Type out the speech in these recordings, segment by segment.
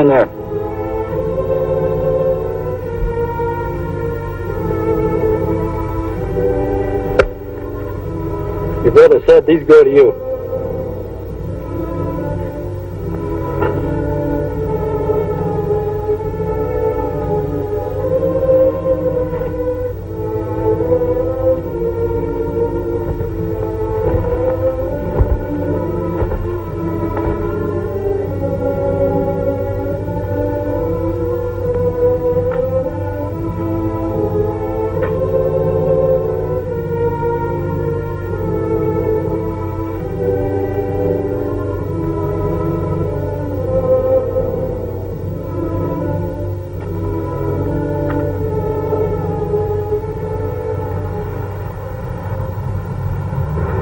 in there. Your brother said these go to you.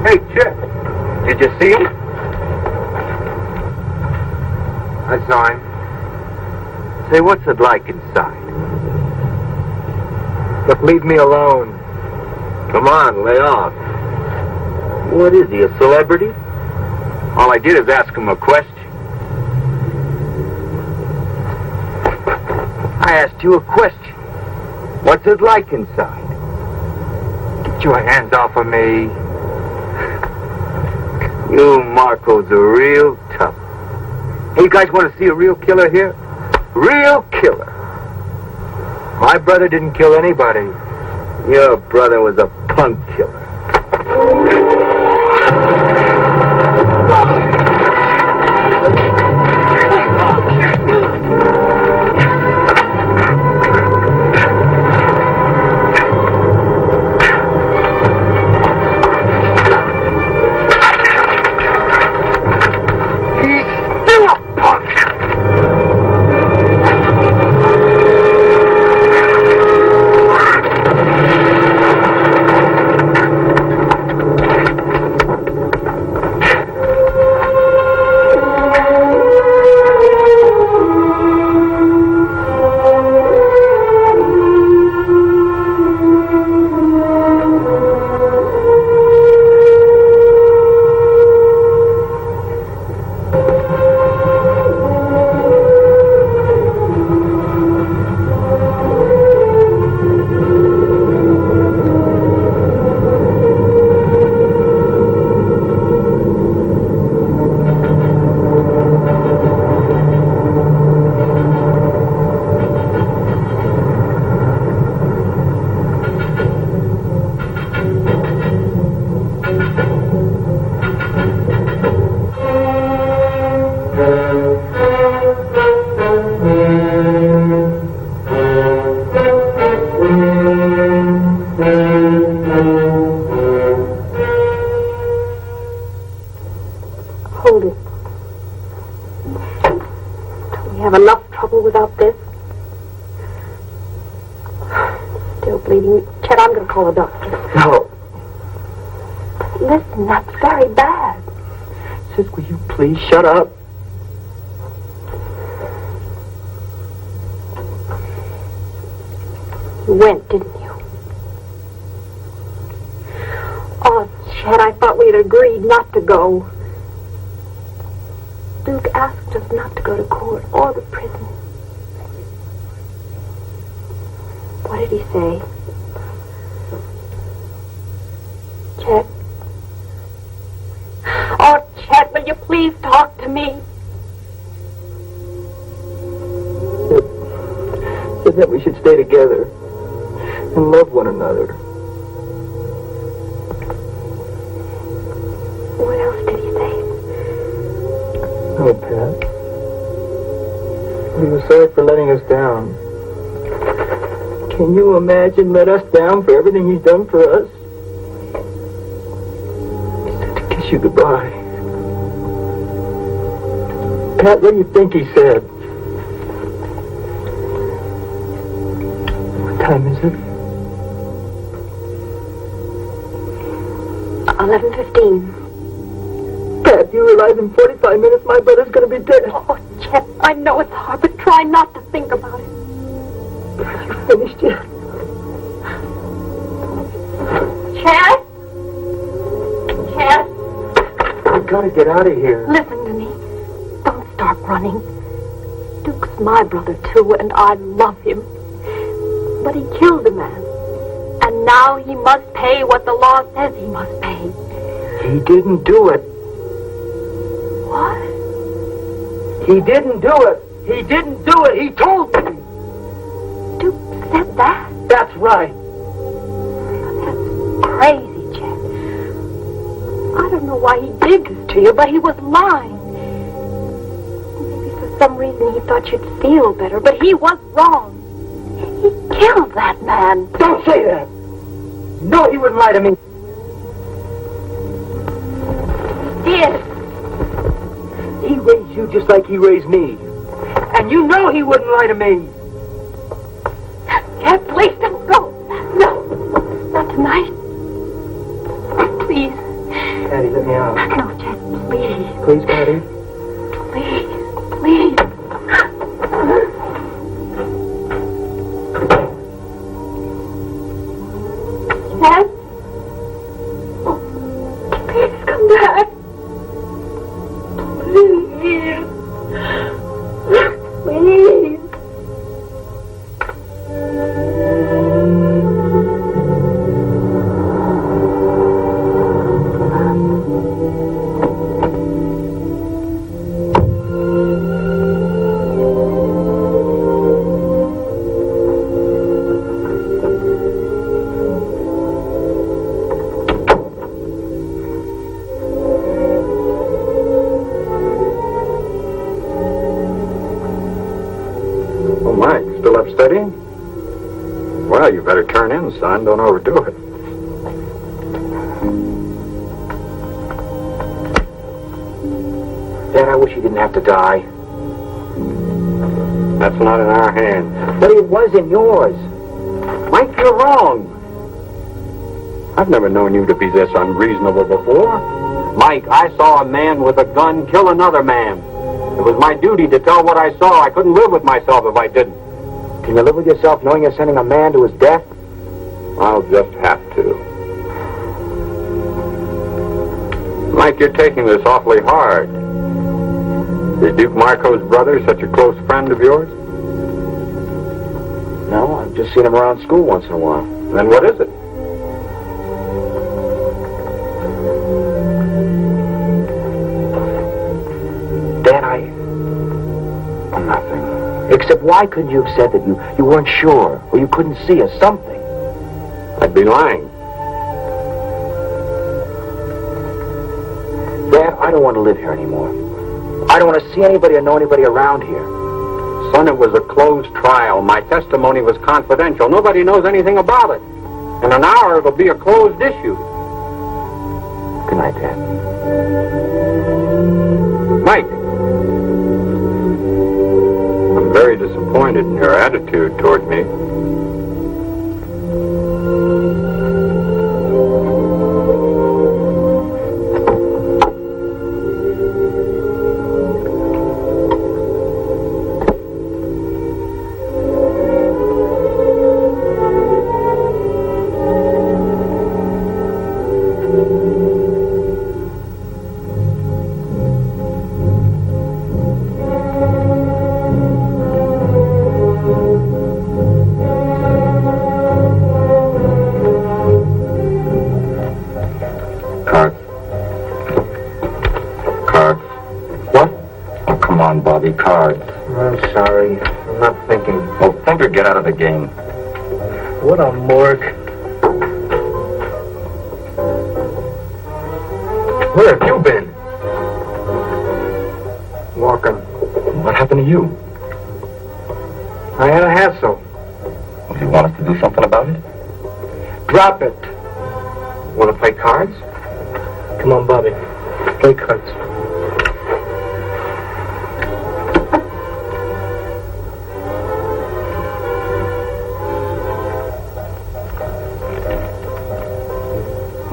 Hey, Chet, did you see him? I saw him. Say, what's it like inside? Look, leave me alone. Come on, lay off. What is he, a celebrity? All I did is ask him a question. I asked you a question. What's it like inside? Get your hands off of me. You Marco's a real tough. Hey, you guys want to see a real killer here? Real killer. My brother didn't kill anybody. Your brother was a punk killer. Hold it. Don't we have enough trouble without this? Still bleeding. Chet, I'm going to call a doctor. No. Listen, that's very bad. Sis, will you please shut up? You went, didn't you? Oh, Chet, I thought we had agreed not to go. Duke asked us not to go to court or the prison. What did he say? Chet? Oh, Chet, will you please talk to me? Said that we should stay together and love one another. What else did he say? Oh, Pat. He was sorry for letting us down. Can you imagine let us down for everything he's done for us? He said to kiss you goodbye. Pat, what do you think he said? What time is it? 11:15. Pat, you realize in 45 minutes my brother's going to be dead. Oh, Chet, I know it's hard, but try not to think about it. You finished yet? Chet? Chet? I've got to get out of here. Listen to me. Don't start running. Duke's That's my brother, too, and I love him. But he killed a man. And now he must pay what the law says he must pay. He didn't do it. What? He didn't do it. He didn't do it. He told me. Duke said that? That's right. That's crazy, Chet. I don't know why he did this to you, but he was lying. Maybe for some reason he thought you'd feel better, but he was wrong. He killed that man. Don't say that. No, he wouldn't lie to me. He did. He raised you just like he raised me. And you know he wouldn't lie to me. Chet, please don't go. No, not tonight. Please. Patty, let me out. No, Chet, please. Please, Patty. Please, please. Chet? Oh, please come back. Please. Please. Studying? Well, you better turn in, son. Don't overdo it. Dad, I wish he didn't have to die. That's not in our hands. But it was in yours. Mike, you're wrong. I've never known you to be this unreasonable before. Mike, I saw a man with a gun kill another man. It was my duty to tell what I saw. I couldn't live with myself if I didn't. Can you live with yourself knowing you're sending a man to his death? I'll just have to. Mike, you're taking this awfully hard. Is Duke Marco's brother such a close friend of yours? No, I've just seen him around school once in a while. Then what is it? Dad, nothing. Except why couldn't you have said that you weren't sure, or you couldn't see, or something? I'd be lying. Dad, I don't want to live here anymore. I don't want to see anybody or know anybody around here. Son, it was a closed trial. My testimony was confidential. Nobody knows anything about it. In an hour, it'll be a closed issue. Good night, Dad. Mike. I'm very disappointed in your attitude toward me. Cards. I'm sorry. I'm not thinking. Oh, think or get out of the game. What a morgue. Where have you been? Walking. What happened to you? I had a hassle. Well, you want us to do something about it? Drop it. Want to play cards? Come on, Bobby. Play cards.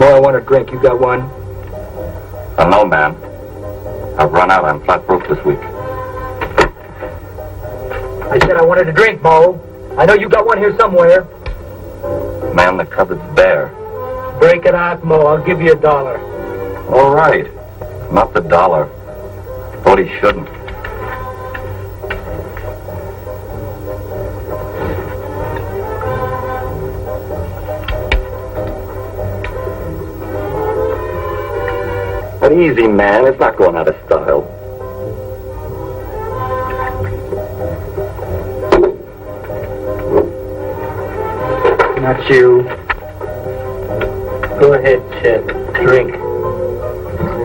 I want a drink. You got one? No, man. I've run out. I'm flat broke this week. I said I wanted a drink, Mo. I know you got one here somewhere. Man, the cupboard's bare. Break it out, Mo. I'll give you $1. All right. Not the $1. Thought he shouldn't. easy, man. It's not going out of style. Not you. Go ahead, Chet. Drink. He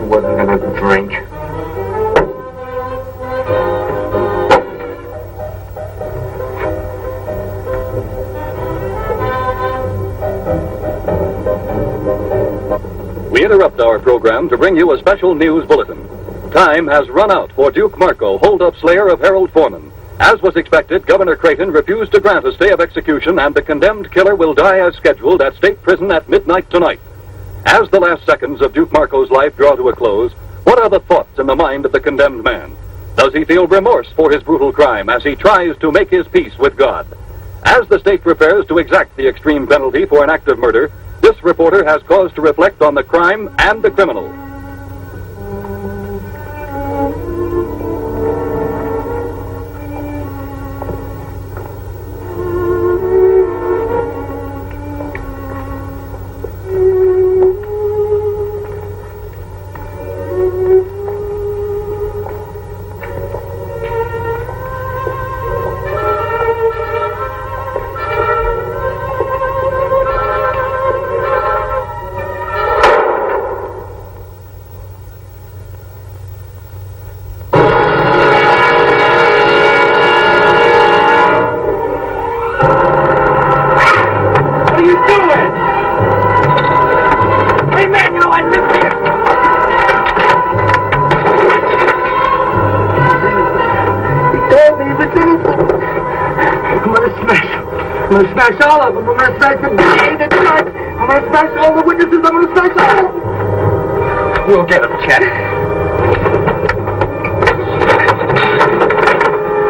wasn't gonna drink. We interrupt our program to bring you a special news bulletin. Time has run out for Duke Marco, hold-up slayer of Harold Foreman. As was expected, Governor Creighton refused to grant a stay of execution, and the condemned killer will die as scheduled at state prison at midnight tonight. As the last seconds of Duke Marco's life draw to a close, what are the thoughts in the mind of the condemned man? Does he feel remorse for his brutal crime as he tries to make his peace with God? As the state prepares to exact the extreme penalty for an act of murder, this reporter has cause to reflect on the crime and the criminal. I'm gonna smash all of them. I'm gonna smash the DA that's right. I'm gonna smash all the witnesses. I'm gonna smash all of them. We'll get them, Chet.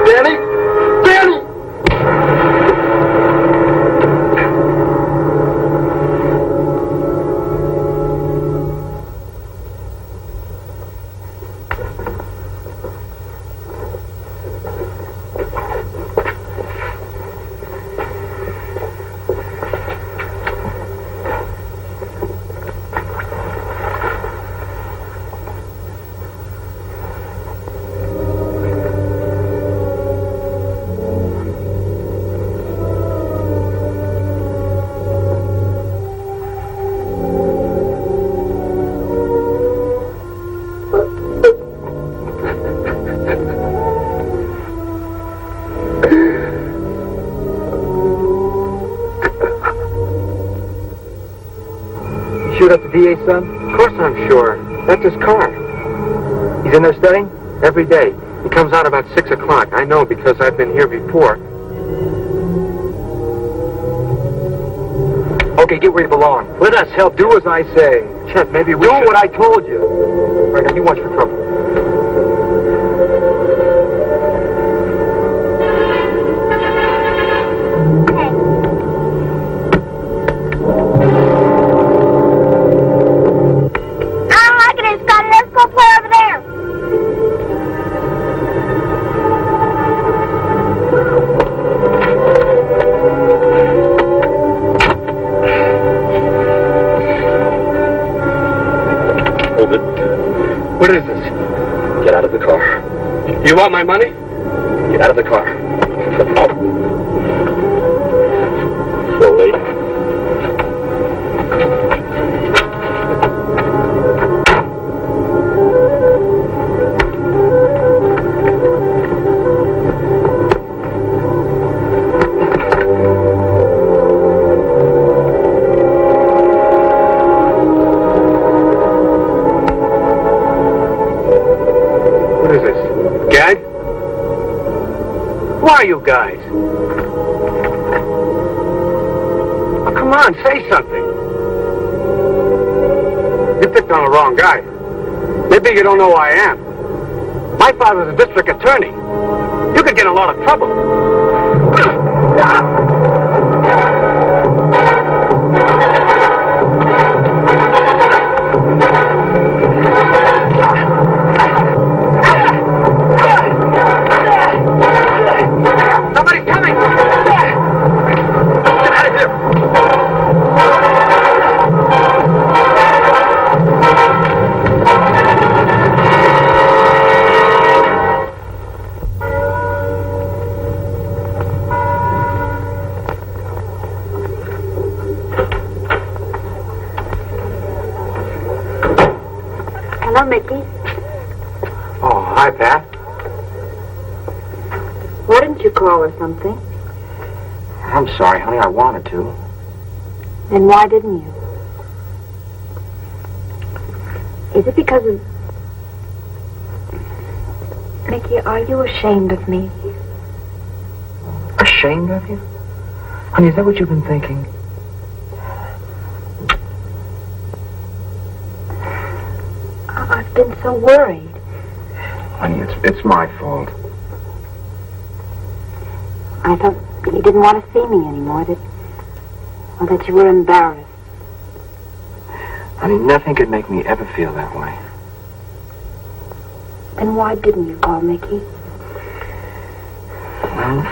Danny! Danny! Shoot up the DA's son? Of course I'm sure. That's his car. He's in there studying? Every day. He comes out about 6 o'clock. I know because I've been here before. Okay, get where you belong. Let us help. Do as I say. Chet, maybe we should. Do what I told you. All right, now you watch for trouble. What is this? Get out of the car. You want my money? Get out of the car. Slowly. Who are you guys? Oh, come on, say something. You picked on the wrong guy. Maybe you don't know who I am. My father's a district attorney. You could get in a lot of trouble. Hello, Mickey. Oh, hi, Pat. Why didn't you call or something? I'm sorry, honey. I wanted to. Then why didn't you? Is it because of... Mickey, are you ashamed of me? Ashamed of you? Honey, is that what you've been thinking? I've been so worried. Honey, it's my fault. I thought you didn't want to see me anymore, or that you were embarrassed. Honey, nothing could make me ever feel that way. Then why didn't you call, Mickey? Well,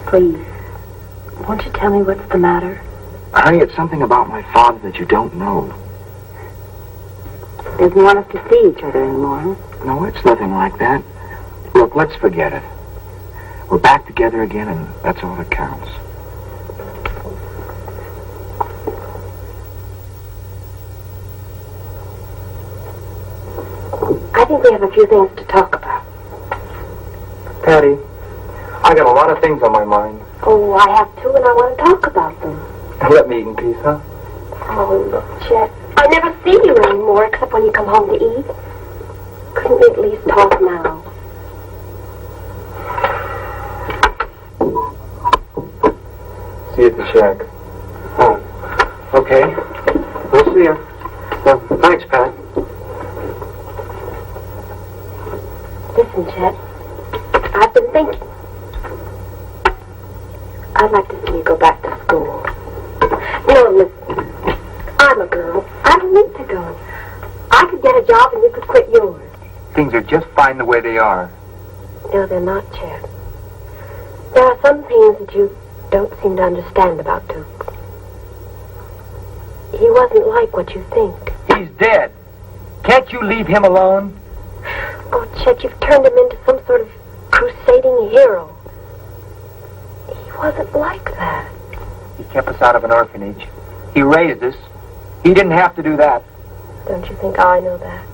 Please, won't you tell me what's the matter? honey, it's something about my father that you don't know. Doesn't want us to see each other anymore. No, it's nothing like that. Look, let's forget it. We're back together again, and that's all that counts. I think we have a few things to talk about. Patty, I got a lot of things on my mind. Oh, I have too, and I want to talk about them. Let me eat in peace, huh? Oh, look, Chet. I never see you anymore except when you come home to eat. Couldn't we at least talk now? See you at the shack. Oh, okay. We'll see you. Thanks, Pat. Listen, Chet. I've been thinking. I'd like to see you go back to school. No, listen. I'm a girl. I don't need to go. I could get a job and you could quit yours. Things are just fine the way they are. No, they're not, Chet. There are some things that you don't seem to understand about Duke. He wasn't like what you think. He's dead. Can't you leave him alone? Oh, Chet, you've turned him into some sort of crusading hero. He wasn't like that. He kept us out of an orphanage. He raised us. He didn't have to do that. Don't you think I know that?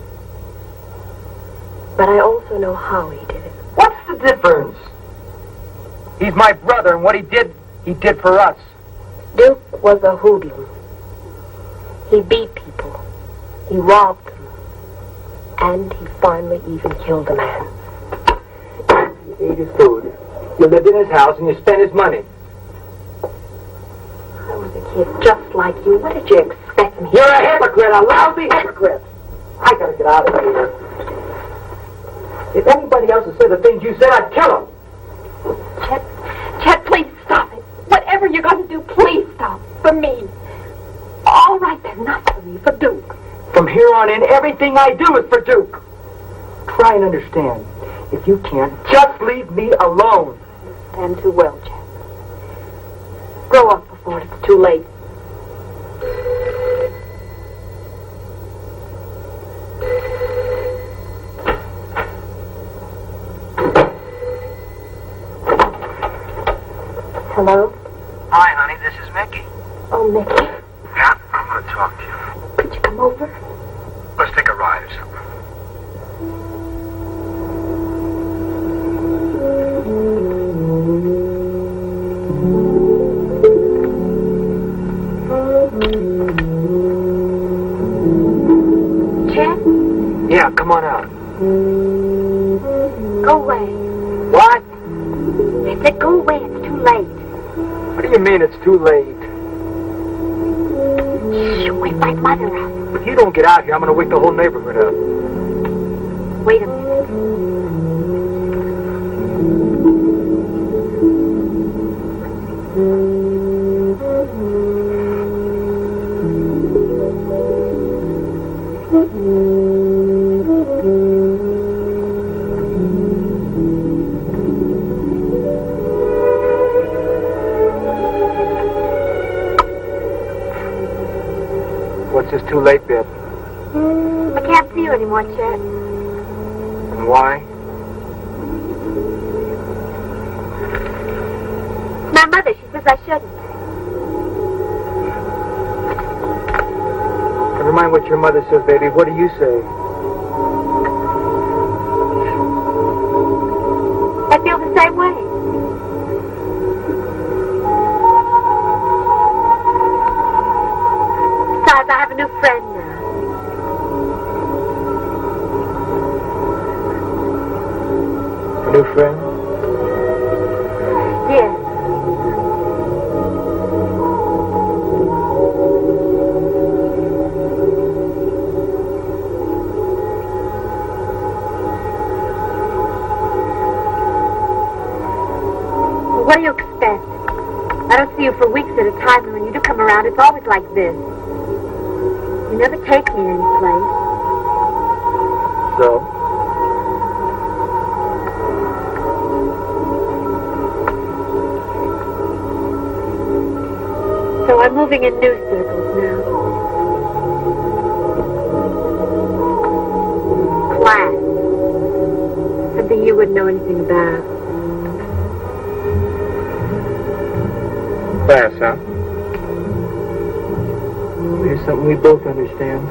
But I also know how he did it. What's the difference? He's my brother, and what he did for us. Duke was a hoodlum. He beat people. He robbed them. And he finally even killed a man. You ate his food. You lived in his house, and you spent his money. I was a kid just like you. What did you expect me? You're a hypocrite, a lousy hypocrite. I gotta get out of here. If anybody else had said the things you said, I'd kill him. Chet, please stop it. Whatever you're going to do, please stop. For me. All right, then, not for me, for Duke. From here on in, everything I do is for Duke. Try and understand. If you can't, just leave me alone. Stand too well, Chet. Grow up before it's too late. Hello? Hi, honey, this is Mickey. Oh, Mickey. Yeah, I want to talk to you. Could you come over? Let's take a ride or something. Chet? Yeah, come on out. Go away. What? I said go away. It's too late. What do you mean it's too late? Shh, wake my mother up. If you don't get out here, I'm going to wake the whole neighborhood up. Wait a minute. What's this too late bit? I can't see you anymore, Chet. And why? My mother, she says I shouldn't. Never Never mind what your mother says, baby. What do you say? I feel the same way. Besides, I have a new friend now. A new friend? Yes. What do you expect? I don't see you for weeks at a time, and when you do come around, it's always like this. You never take me any place. So? So I'm moving in new circles now. Class. Something you wouldn't know anything about. Class, huh? Here's something we both understand.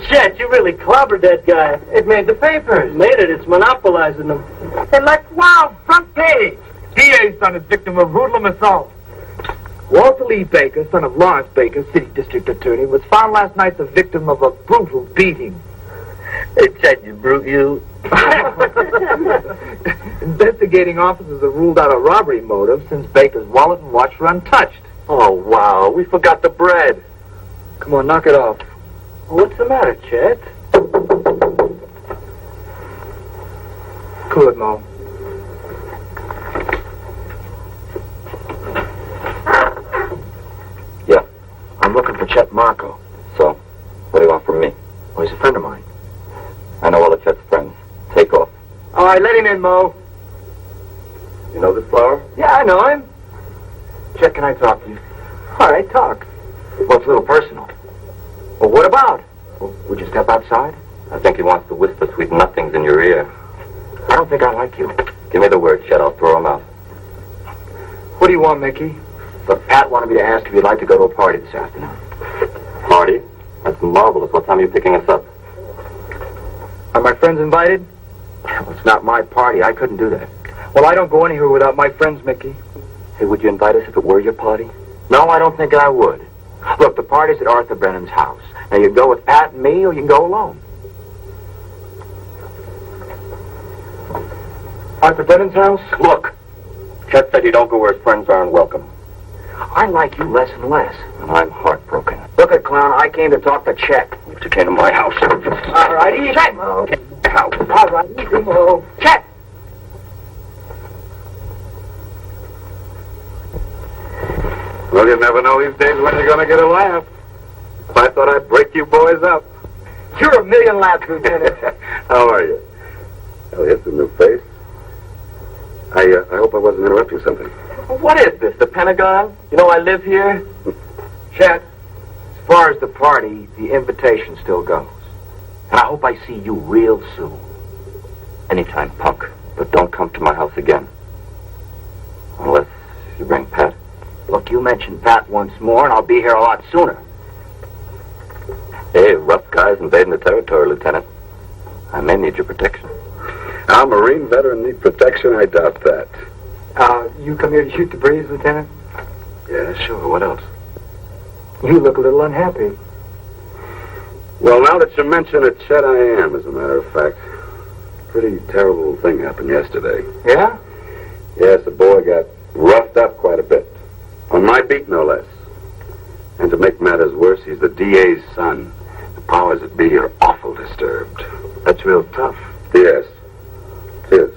Chet, you really clobbered that guy. It made the papers. Made it. It's monopolizing them. They're like, wow, front page. DA's son is victim of hoodlum assault. Walter Lee Baker, son of Lawrence Baker, city district attorney, was found last night the victim of a brutal beating. Hey, Chet, you brute, you. Investigating officers have ruled out a robbery motive since Baker's wallet and watch were untouched. Oh, wow. We forgot the bread. Come on, knock it off. What's the matter, Chet? Cool it, Mo. Yeah. I'm looking for Chet Marco. So, what do you want from me? Oh, he's a friend of mine. I know all of Chet's friends. Take off. All right, let him in, Mo. You know this flower? Yeah, I know him. Chet, can I talk to you? All right, talk. Well, it's a little personal. Well, what about? Well, would you step outside? I think he wants to whisper sweet nothings in your ear. I don't think I like you. Give me the word, Chet. I'll throw him out. What do you want, Mickey? Look, Pat wanted me to ask if you'd like to go to a party this afternoon. Party? That's marvelous. What time are you picking us up? Are my friends invited? Well, it's not my party. I couldn't do that. Well, I don't go anywhere without my friends, Mickey. Hey, would you invite us if it were your party? No, I don't think I would. Look, the party's at Arthur Brennan's house. Now, you can go with Pat and me, or you can go alone. Arthur Brennan's house? Look, Chet said you don't go where his friends aren't welcome. I like you less and less. And I'm heartbroken. Look at Clown, I came to talk to Chet. You came to my house. All right, easy, Mo. House. All right, easy, Mo. Chet! Well, you never know these days when you're going to get a laugh. I thought I'd break you boys up. You're a million laughs, Lieutenant. How are you? Oh, here's the new face. I hope I wasn't interrupting something. What is this, the Pentagon? You know I live here? Chet, as far as the party, the invitation still goes. And I hope I see you real soon. Anytime, punk. But don't come to my house again. Unless you bring Pat. Look, you mentioned Pat once more, and I'll be here a lot sooner. Hey, rough guys invading the territory, Lieutenant. I may need your protection. Our Marine veteran need protection? I doubt that. You come here to shoot the breeze, Lieutenant? Yeah, sure. What else? You look a little unhappy. Well, now that you mention it, Chet, I am, as a matter of fact. Pretty terrible thing happened yesterday. Yeah? Yes, the boy got roughed up quite a bit. On my beat, no less. And to make matters worse, he's the DA's son. The powers that be are awful disturbed. That's real tough. Yes. It is.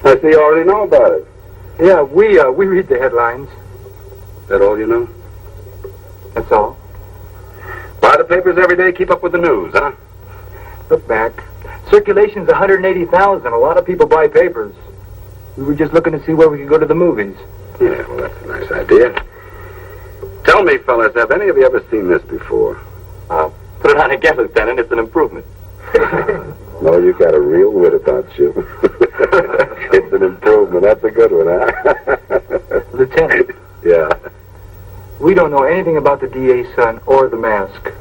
I see you already know about it. Yeah, we read the headlines. That all you know? That's all. Buy the papers every day, keep up with the news, huh? Look back. Circulation's 180,000. A lot of people buy papers. We were just looking to see where we could go to the movies. Yeah, well, that's a nice idea. Tell me, fellas, have any of you ever seen this before? Put it on again, Lieutenant. It's an improvement. No, you got a real wit about you. It's an improvement. That's a good one, huh? Lieutenant, Yeah. we don't know anything about the DA's son or the mask.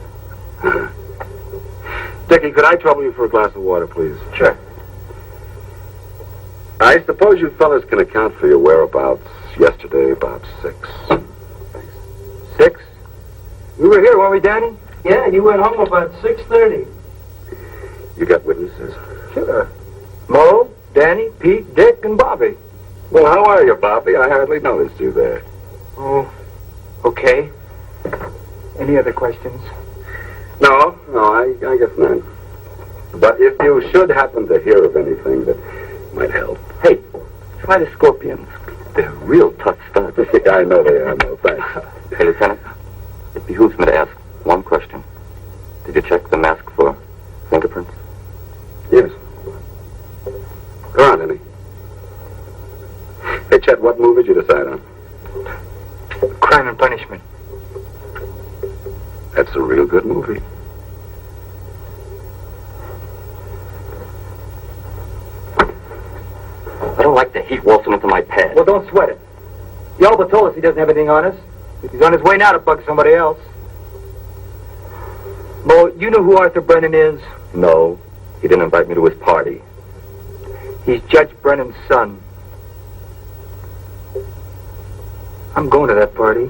Dickie, could I trouble you for a glass of water, please? Sure. I suppose you fellas can account for your whereabouts yesterday about 6. 6? We were here, weren't we, Danny? Yeah, you went home about 6:30. You got witnesses? Sure. Mo, Danny, Pete, Dick, and Bobby. Well, how are you, Bobby? I hardly noticed you there. Oh, okay. Any other questions? No, I guess not. But if you should happen to hear of anything that might help. Hey, try the scorpions. They're real tough stuff. Yeah, I know they are. No, thanks. Hey, Lieutenant, it behooves me to ask one question. Did you check the mask for fingerprints? Yes. Go on, Annie. Hey, Chet, what movie did you decide on? Crime and Punishment. That's a real good movie. I don't like the heat waltzing into my pad. Well, don't sweat it. Yalba told us he doesn't have anything on us. He's on his way now to bug somebody else. Mo, you know who Arthur Brennan is? No, he didn't invite me to his party. He's Judge Brennan's son. I'm going to that party.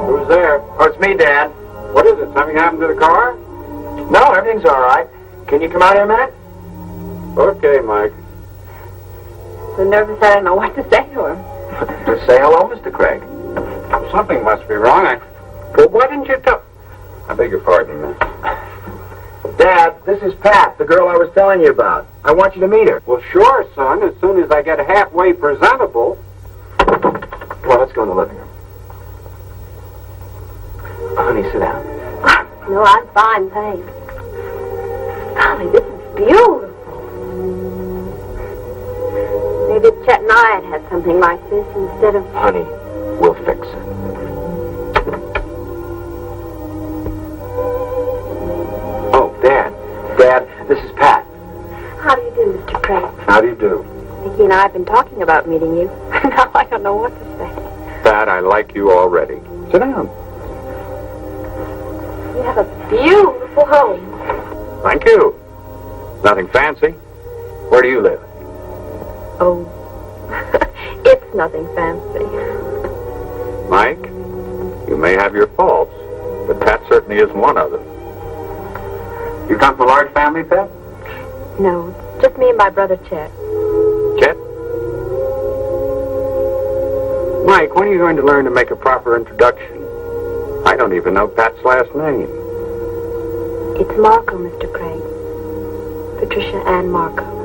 Who's there? Oh, it's me, Dad. What is it? Something happened to the car? No, everything's all right. Can you come out here a minute? Okay, Mike. So nervous I don't know what to say to him. Just say hello, Mr. Craig. Something must be wrong. Well, why didn't you tell... I beg your pardon, man. Dad, this is Pat, the girl I was telling you about. I want you to meet her. Well, sure, son. As soon as I get halfway presentable. Well, let's go in the living room. Honey, sit down. No, I'm fine, thanks. Golly, this is beautiful. Maybe Chet and I had something like this instead of... Honey, we'll fix it. Oh, Dad. Dad, this is Pat. How do you do, Mr. Craig? How do you do? Vicki and I have been talking about meeting you. Now I don't know what to say. Pat, I like you already. Sit down. You have a beautiful home. Thank you. Nothing fancy. Where do you live? Oh, it's nothing fancy. Mike, you may have your faults, but Pat certainly isn't one of them. You come from a large family, Pat? No, just me and my brother Chet. Chet? Mike, when are you going to learn to make a proper introduction? I don't even know Pat's last name. It's Marco, Mr. Craig. Patricia Ann Marco.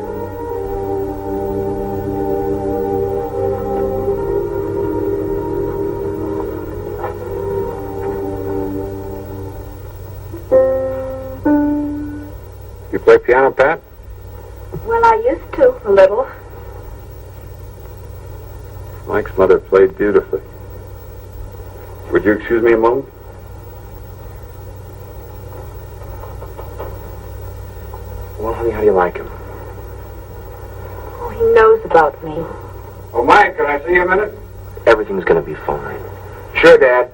You play piano, Pat? Well, I used to, a little. Mike's mother played beautifully. Would you excuse me a moment? Well, honey, how do you like him? Oh, he knows about me. Oh, Mike, can I see you a minute? Everything's gonna be fine. Sure, Dad.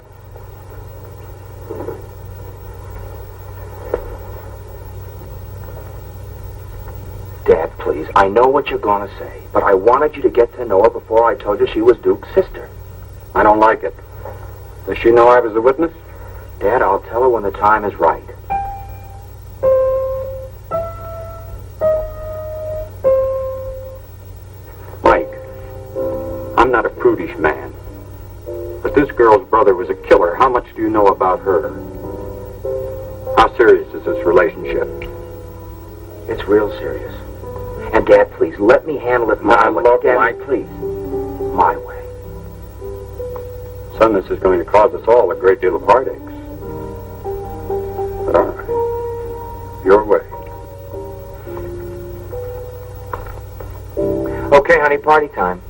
Dad, please, I know what you're gonna say, but I wanted you to get to know her before I told you she was Duke's sister. I don't like it. Does she know I was a witness? Dad, I'll tell her when the time is right. Mike, I'm not a prudish man. about her? How serious is this relationship? It's real serious. And, Dad, please, let me handle it my way. look, Dad, Mike. please. My way. Son, this is going to cause us all a great deal of heartaches. But all right. Your way. Okay, honey, party time.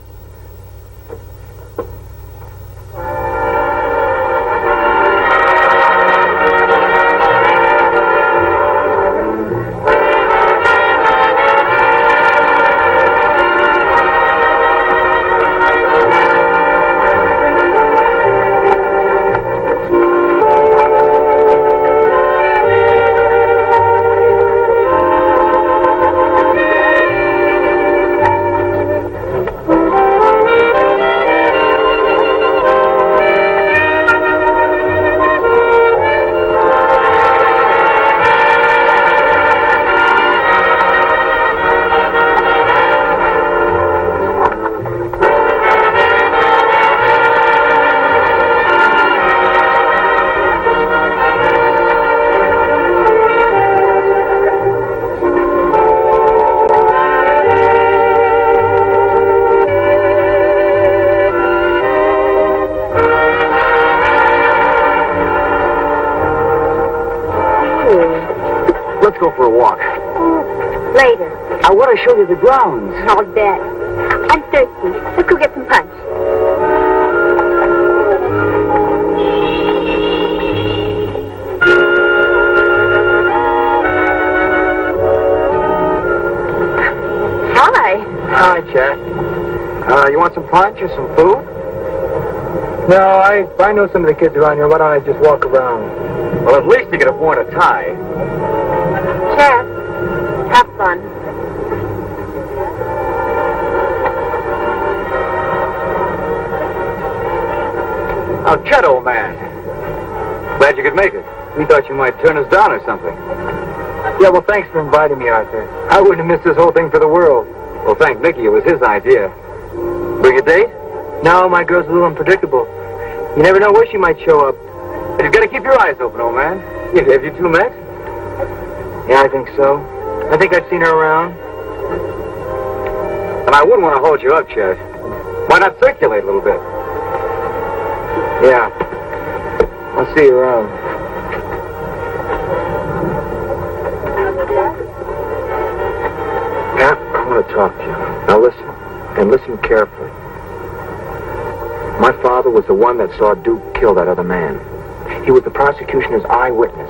Let's go for a walk. Later. I want to show you the grounds. All dead. I'm thirsty. Let's go get some punch. Hi. Hi, Jack. You want some punch or some food? No, I know some of the kids around here. Why don't I just walk around? Well, at least you could have worn a tie. Chad, have fun. Oh, Chet, old man. Glad you could make it. We thought you might turn us down or something. Yeah, well, thanks for inviting me out there. I wouldn't have missed this whole thing for the world. Well, thank Mickey. It was his idea. Bring a date? No, my girl's a little unpredictable. You never know where she might show up. But you've got to keep your eyes open, old man. Have you two met? Yeah, I think so. I think I've seen her around. And I wouldn't want to hold you up, Chet. Why not circulate a little bit? Yeah. I'll see you around. Pat, I want to talk to you. Now listen, and listen carefully. My father was the one that saw Duke kill that other man. He was the prosecution's eyewitness.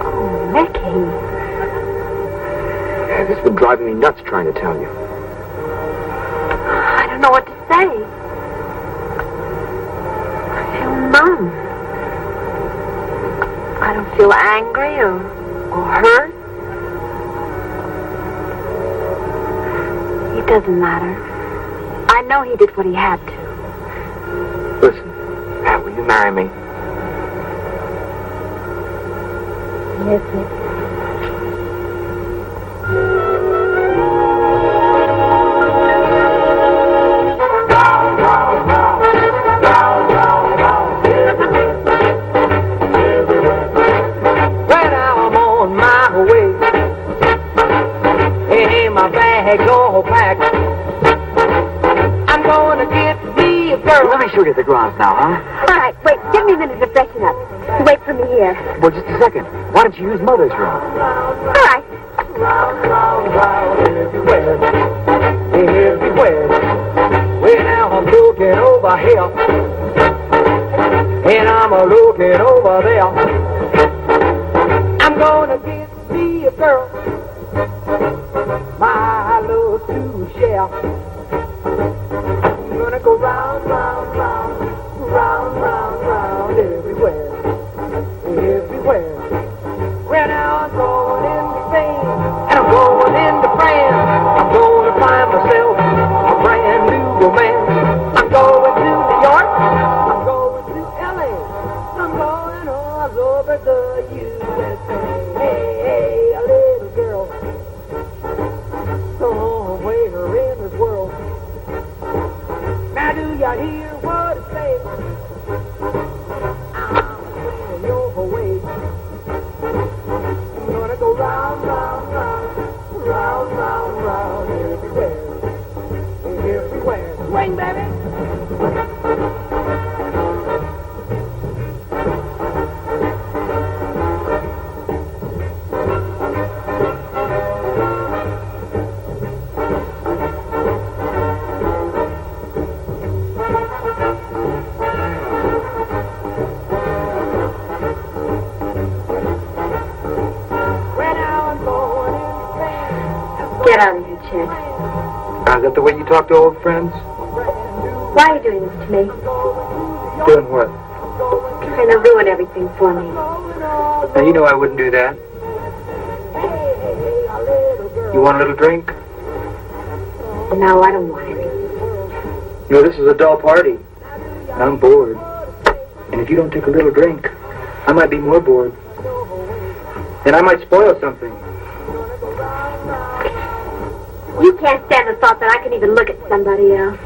Oh, Mickey. Yeah, this has been driving me nuts trying to tell you. I don't know what to say. I feel numb. I don't feel angry or hurt. It doesn't matter. I know he did what he had to. Listen, Pat, will you marry me? Yes, Mickey. When I'm on my way, and my bag's all packed, I'm gonna get me a girl. Let me show you the grounds now, huh? All right, wait. Give me a minute to freshen up. You wait for me here. Well, just a second. Why don't you use Mother's room? All right. Round, round, round, everywhere, everywhere. When I'm looking over here, and I'm looking over there, I'm gonna get me a girl, my love to share. I'm gonna go round, round, round, round, round, round, everywhere, everywhere. When I'm going into Spain, and I'm going into France, I'm going to find myself a brand new romance. I'm going to New York, I'm going to LA, I'm going all over the USA. Hey, hey, a little girl, somewhere in this world. Now do you hear what it says? I'm Get out of here, Chet. Is that the way you talk to old friends? Why are you doing this to me? Doing what? Trying to ruin everything for me. Now, you know I wouldn't do that. You want a little drink? No, I don't want it. You know, this is a dull party. And I'm bored. And if you don't take a little drink, I might be more bored. And I might spoil something. You can't stand the thought that I can even look at somebody else.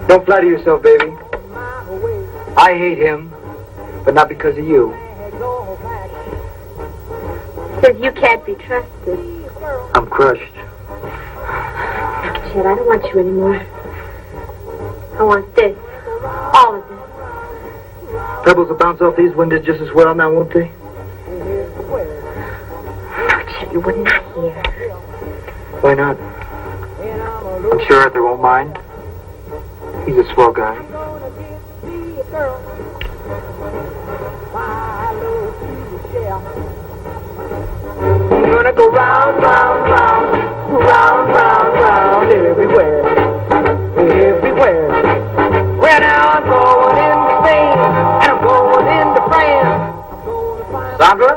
Don't flatter yourself, baby. I hate him, but not because of you. Says you can't be trusted. I'm crushed. Chet, I don't want you anymore. I want this. All of this. Pebbles will bounce off these windows just as well now, won't they? No, Chet, you would not hear. Why not? I'm sure Arthur won't mind. He's a swell guy. You're gonna go round, round, round, round, round, round, everywhere, everywhere. Well, now I'm going into Spain, and I'm going into France. Sandra?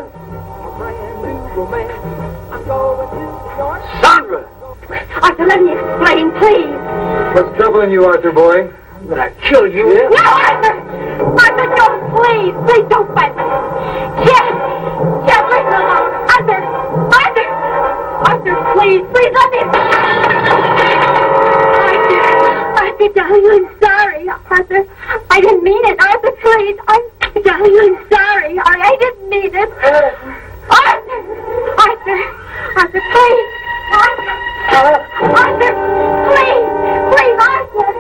Sandra! Arthur, let me explain, please. What's troubling you, Arthur boy? I'm gonna kill you. No, Arthur! Arthur, don't, please! Please don't fight me! Chet! Chet, leave me alone! Arthur! Arthur! Arthur, please! Please let me... Arthur, darling, I'm sorry. Arthur, I didn't mean it. Arthur, please. Darling, I'm sorry. I didn't mean it. Arthur! Arthur! Arthur, please! Arthur! Arthur! Please! Please, Arthur!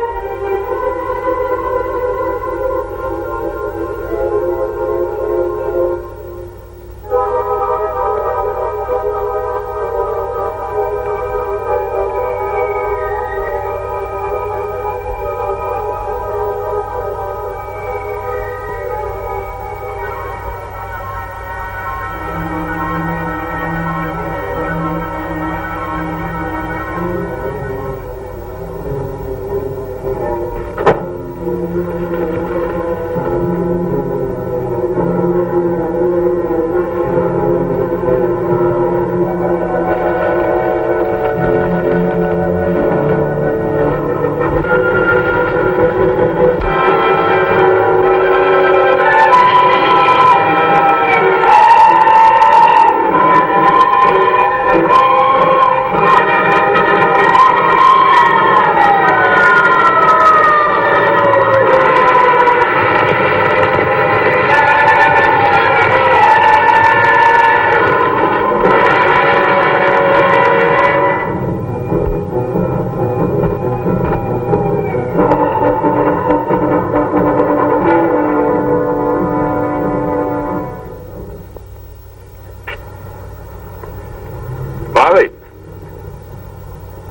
Molly,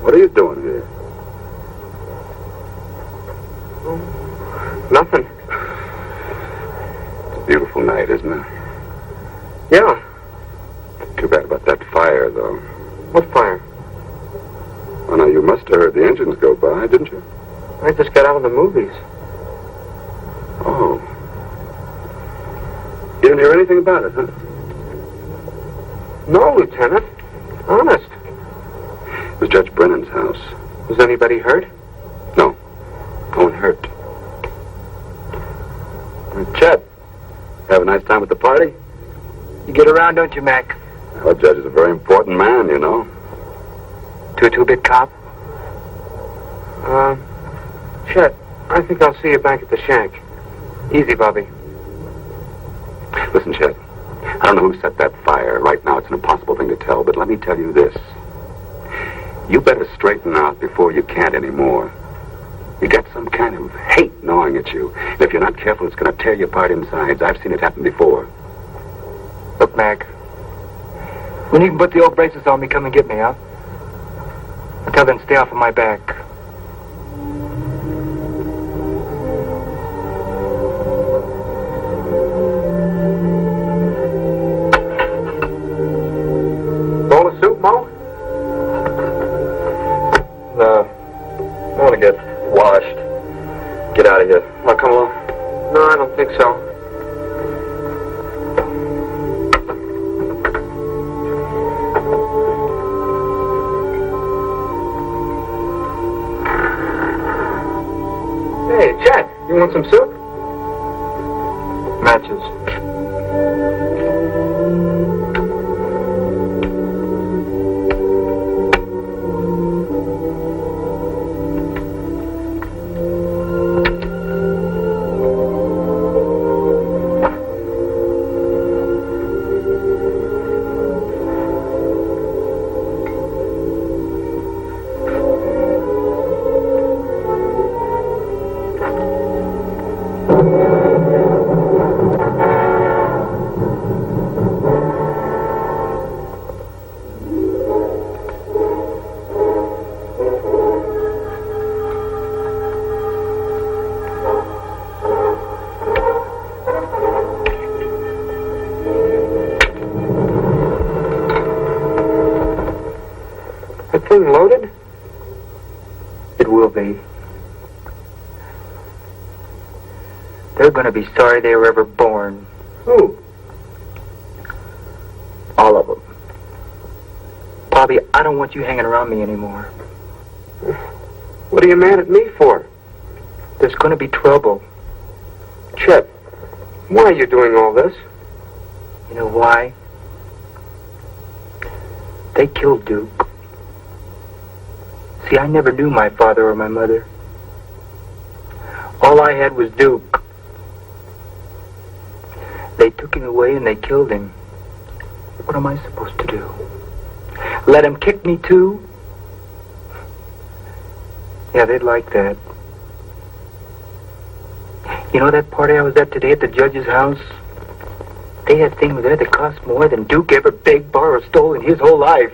what are you doing here? Nothing. It's a beautiful night, isn't it? Yeah. Too bad about that fire, though. What fire? Oh, now, you must have heard the engines go by, didn't you? I just got out of the movies. Oh. You didn't hear anything about it, huh? No, Lieutenant. Honest. It was Judge Brennan's house. Was anybody hurt? No. No one hurt. Chet, Have a nice time at the party? you get around, don't you, Mac? Our judge is a very important man, you know. To a two-bit cop? Chet, I think I'll see you back at the shack. Easy, Bobby. Listen, Chet, I don't know who set that fire. Right now, it's an impossible thing to tell, but let me tell you this. You better straighten out before you can't anymore. You get some kind of hate gnawing at you. And if you're not careful, it's going to tear you apart insides. I've seen it happen before. Look, Mac. When you can put the old braces on me, come and get me, huh? Until then, stay off of my back. Bowl of soup, Mo? That thing loaded? It will be. They're going to be sorry they were ever born. Who? All of them. Bobby, I don't want you hanging around me anymore. What are you mad at me for? There's going to be trouble. Chet, why are you doing all this? You know why? They killed Duke. See, I never knew my father or my mother. All I had was Duke. They took him away and they killed him. What am I supposed to do? Let him kick me too? Yeah, they'd like that. You know that party I was at today at the judge's house? They had things there that cost more than Duke ever begged, borrowed, or stole in his whole life.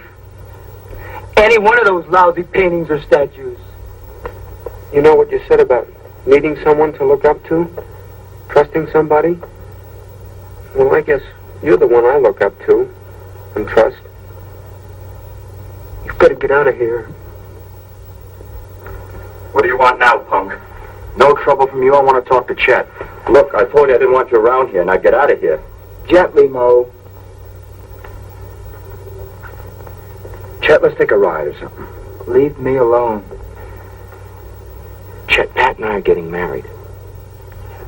Any one of those lousy paintings or statues. You know what you said about needing someone to look up to? Trusting somebody? Well, I guess you're the one I look up to and trust. You've got to get out of here. What do you want now, punk? No trouble from you. I want to talk to Chet. Look, I told you I didn't want you around here. Now get out of here. Gently, Mo. Chet, let's take a ride or something. Leave me alone. Chet, Pat and I are getting married.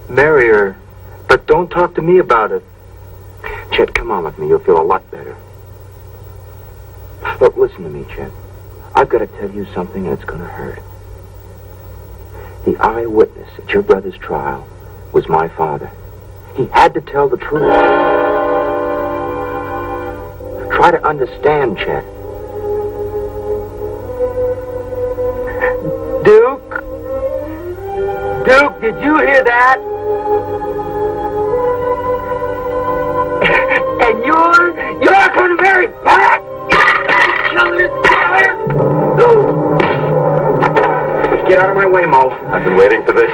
Marry her. But don't talk to me about it. Chet, come on with me. You'll feel a lot better. Look, listen to me, Chet. I've got to tell you something, and it's going to hurt. The eyewitness at your brother's trial was my father. He had to tell the truth. Try to understand, Chet. Duke? Duke, did you hear that? And you're going to marry Pat? Get out of my way, Mo. I've been waiting for this.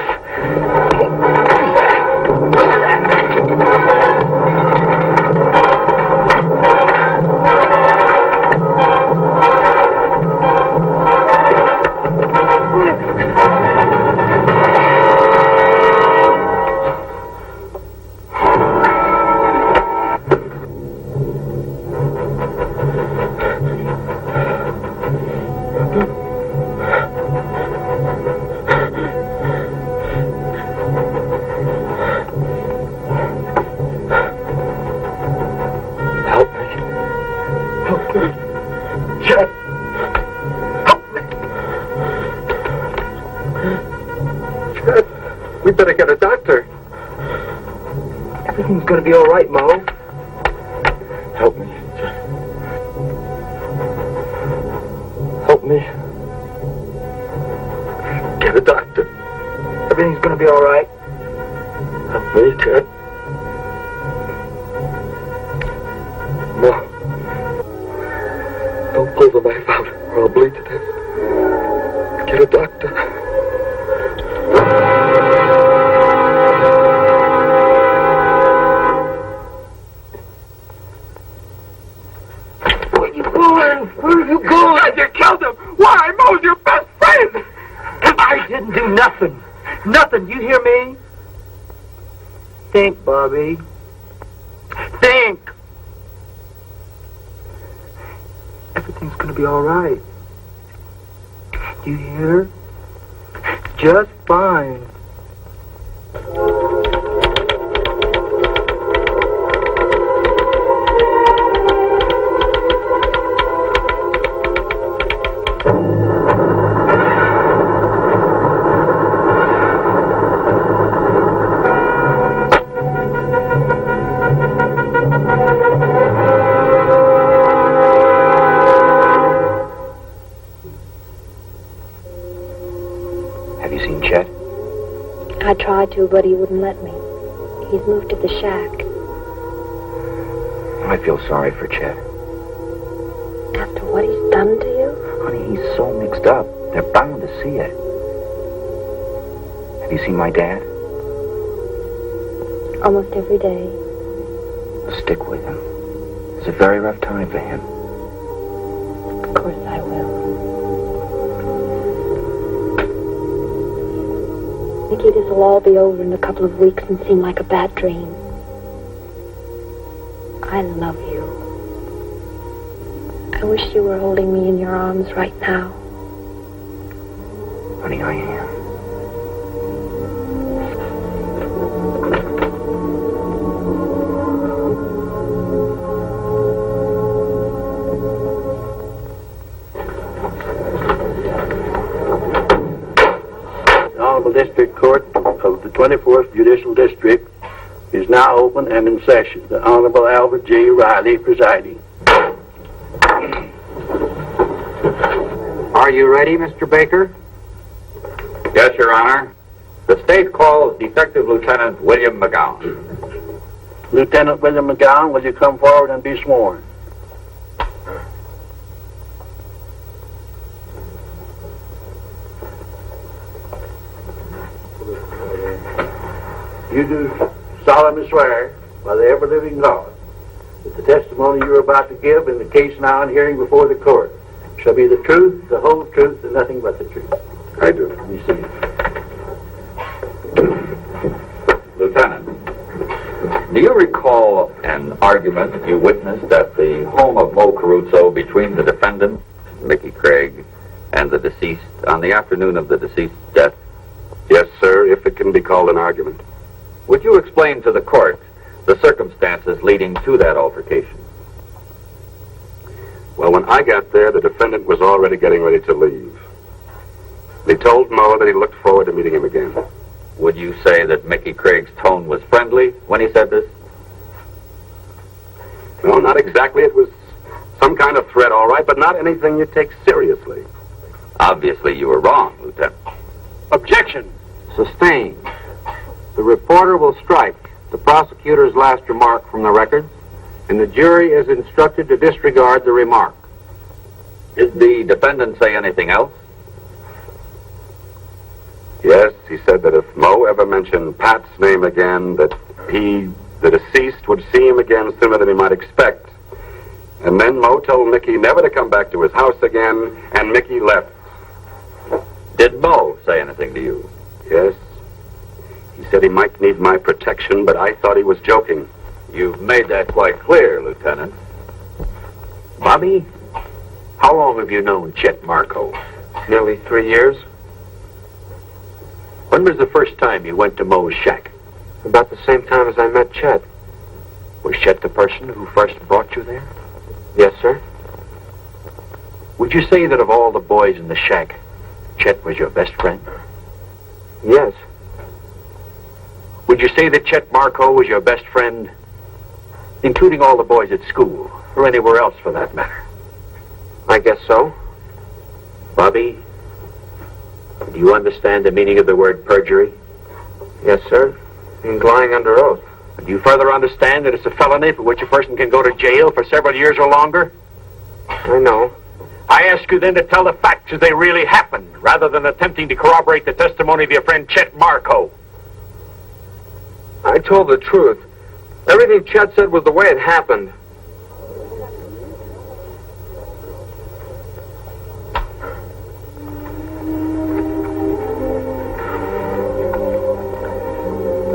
We better get a doctor. Everything's going to be all right, Mo. Help me. Help me. Get a doctor. Everything's going to be all right. Help me, Ted. No. Don't pull the knife out or I'll bleed to death. Get a doctor. Where are you going? You killed him. Why? Mo's your best friend. I didn't do nothing. Nothing. You hear me? Think, Bobby. Think. Everything's going to be all right. You hear? Just fine. I tried to, but he wouldn't let me. He's moved to the shack. I feel sorry for Chet. After what he's done to you? Honey, he's so mixed up. They're bound to see it. Have you seen my dad? Almost every day. Stick with him. It's a very rough time for him. course I will. Mickey, this will all be over in a couple of weeks and seem like a bad dream. I love you. I wish you were holding me in your arms right now. Honey, I am. The Honorable District Court of the 24th Judicial District is now open and in session. The Honorable Albert J. Riley presiding. Are you ready, Mr. Baker? Yes, Your Honor. The state calls Detective Lieutenant William McGowan. Lieutenant William McGowan, will you come forward and be sworn? You do solemnly swear by the ever-living God that the testimony you are about to give in the case now and hearing before the court shall be the truth, the whole truth, and nothing but the truth. I do. You see. Lieutenant, do you recall an argument you witnessed at the home of Mo Caruso between the defendant, Mickey Craig, and the deceased on the afternoon of the deceased's death? Yes, sir, if it can be called an argument. Would you explain to the court the circumstances leading to that altercation? Well, when I got there, the defendant was already getting ready to leave. He told Mo that he looked forward to meeting him again. Would you say that Mickey Craig's tone was friendly when he said this? No, not exactly. It was some kind of threat, all right, but not anything you take seriously. Obviously, you were wrong, Lieutenant. Objection. Sustained. The reporter will strike the prosecutor's last remark from the records, and the jury is instructed to disregard the remark. Did the defendant say anything else? Yes, he said that if Mo ever mentioned Pat's name again, that he, the deceased, would see him again sooner than he might expect. And then Mo told Mickey never to come back to his house again, and Mickey left. Did Mo say anything to you? Yes. He said he might need my protection, but I thought he was joking. You've made that quite clear, Lieutenant. Bobby, how long have you known Chet Marco? Nearly 3 years. When was the first time you went to Mo's shack? About the same time as I met Chet. Was Chet the person who first brought you there? Yes, sir. Would you say that of all the boys in the shack, Chet was your best friend? Yes. Would you say that Chet Marco was your best friend, including all the boys at school, or anywhere else for that matter? I guess so. Bobby, do you understand the meaning of the word perjury? Yes, sir. And lying under oath. Do you further understand that it's a felony for which a person can go to jail for several years or longer? I know. I ask you then to tell the facts as they really happened, rather than attempting to corroborate the testimony of your friend Chet Marco. I told the truth. Everything Chet said was the way it happened.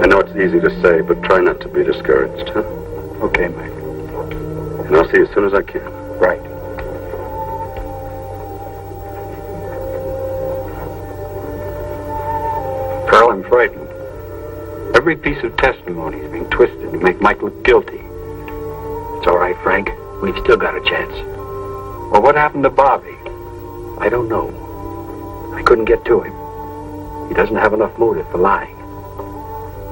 I know it's easy to say, but try not to be discouraged, huh? Okay, Mike. And I'll see you as soon as I can. Right. Carl, I'm frightened. Every piece of testimony is being twisted to make Mike look guilty. It's all right, Frank. We've still got a chance. Well, what happened to Bobby? I don't know. I couldn't get to him. He doesn't have enough motive for lying.